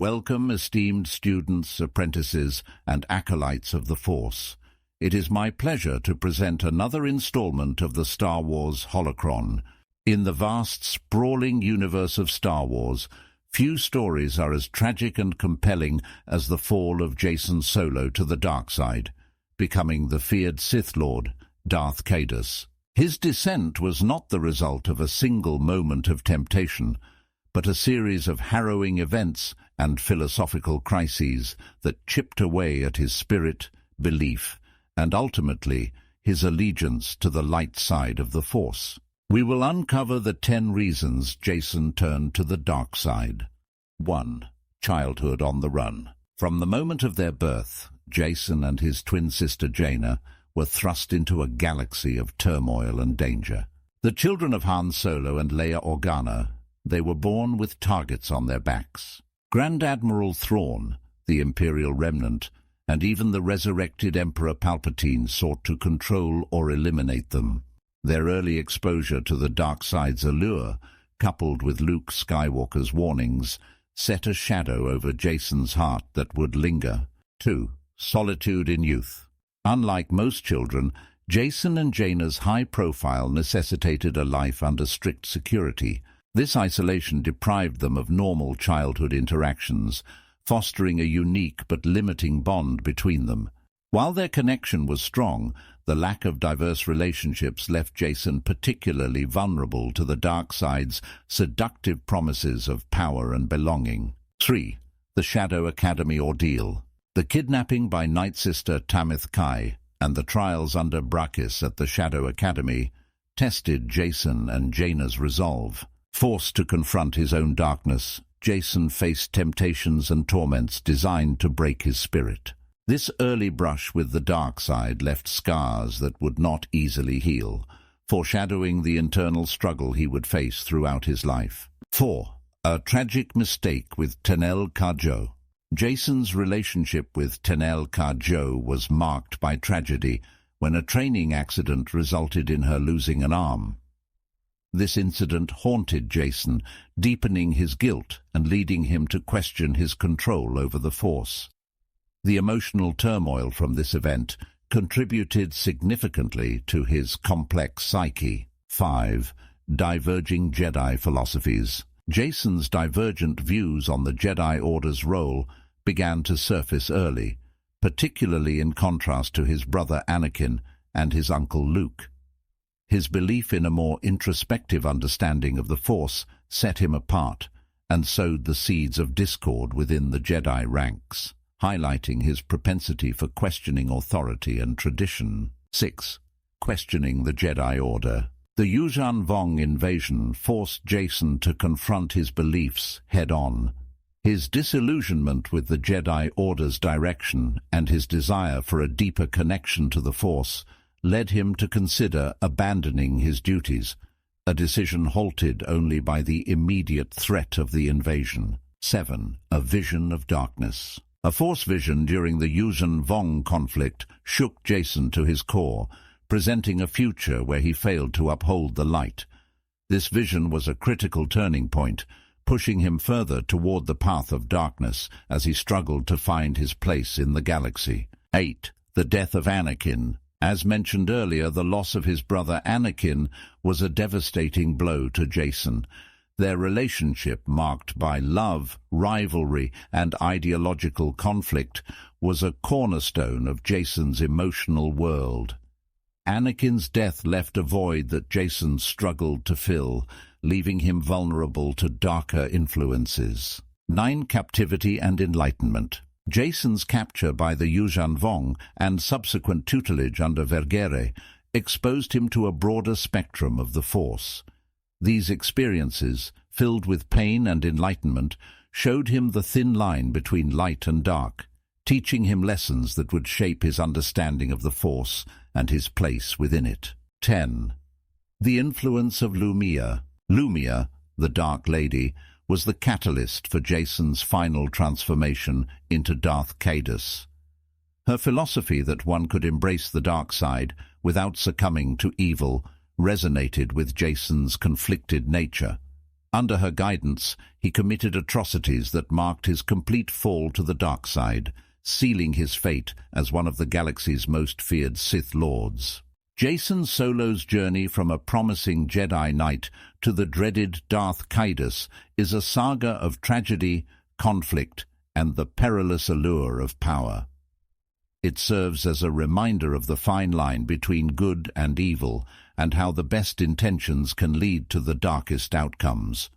Welcome, esteemed students, apprentices, and acolytes of the Force. It is my pleasure to present another installment of the Star Wars Holocron. In the vast, sprawling universe of Star Wars, few stories are as tragic and compelling as the fall of Jacen Solo to the dark side, becoming the feared Sith Lord, Darth Caedus. His descent was not the result of a single moment of temptation, but a series of harrowing events and philosophical crises that chipped away at his spirit, belief, and ultimately his allegiance to the light side of the Force. We will uncover the 10 reasons Jacen turned to the dark side. 1. Childhood on the run. From the moment of their birth, Jacen and his twin sister Jaina were thrust into a galaxy of turmoil and danger. The children of Han Solo and Leia Organa, they were born with targets on their backs. Grand Admiral Thrawn, the Imperial Remnant, and even the resurrected Emperor Palpatine sought to control or eliminate them. Their early exposure to the dark side's allure, coupled with Luke Skywalker's warnings, set a shadow over Jacen's heart that would linger. 2. Solitude in youth. Unlike most children, Jacen and Jaina's high profile necessitated a life under strict security. This isolation deprived them of normal childhood interactions, fostering a unique but limiting bond between them. While their connection was strong, the lack of diverse relationships left Jacen particularly vulnerable to the dark side's seductive promises of power and belonging. 3. The Shadow Academy ordeal. The kidnapping by Night Sister Tamith Kai and the trials under Brakis at the Shadow Academy tested Jacen and Jaina's resolve. Forced to confront his own darkness, Jacen faced temptations and torments designed to break his spirit. This early brush with the dark side left scars that would not easily heal, foreshadowing the internal struggle he would face throughout his life. 4. A tragic mistake with Tenel Ka-Jo. Jacen's relationship with Tenel Ka-Jo was marked by tragedy when a training accident resulted in her losing an arm. This incident haunted Jacen, deepening his guilt and leading him to question his control over the Force. The emotional turmoil from this event contributed significantly to his complex psyche. 5. Diverging Jedi philosophies. Jacen's divergent views on the Jedi Order's role began to surface early, particularly in contrast to his brother Anakin and his uncle Luke. His belief in a more introspective understanding of the Force set him apart and sowed the seeds of discord within the Jedi ranks, highlighting his propensity for questioning authority and tradition. 6. Questioning the Jedi Order. The Yuuzhan Vong invasion forced Jacen to confront his beliefs head-on. His disillusionment with the Jedi Order's direction and his desire for a deeper connection to the Force led him to consider abandoning his duties, a decision halted only by the immediate threat of the invasion. 7. A vision of darkness. A Force vision during the Yuuzhan Vong conflict shook Jacen to his core, presenting a future where he failed to uphold the light. This vision was a critical turning point, pushing him further toward the path of darkness as he struggled to find his place in the galaxy. 8. The death of Anakin. As mentioned earlier, the loss of his brother Anakin was a devastating blow to Jacen. Their relationship, marked by love, rivalry, and ideological conflict, was a cornerstone of Jacen's emotional world. Anakin's death left a void that Jacen struggled to fill, leaving him vulnerable to darker influences. 9. Captivity and enlightenment. Jacen's capture by the Yuuzhan Vong and subsequent tutelage under Vergere exposed him to a broader spectrum of the Force. These experiences, filled with pain and enlightenment, showed him the thin line between light and dark, teaching him lessons that would shape his understanding of the Force and his place within it. 10. The influence of Lumia. Lumia, the Dark Lady, was the catalyst for Jacen's final transformation into Darth Caedus. Her philosophy that one could embrace the dark side without succumbing to evil resonated with Jacen's conflicted nature. Under her guidance, he committed atrocities that marked his complete fall to the dark side, sealing his fate as one of the galaxy's most feared Sith Lords. Jacen Solo's journey from a promising Jedi Knight to the dreaded Darth Caedus is a saga of tragedy, conflict, and the perilous allure of power. It serves as a reminder of the fine line between good and evil, and how the best intentions can lead to the darkest outcomes.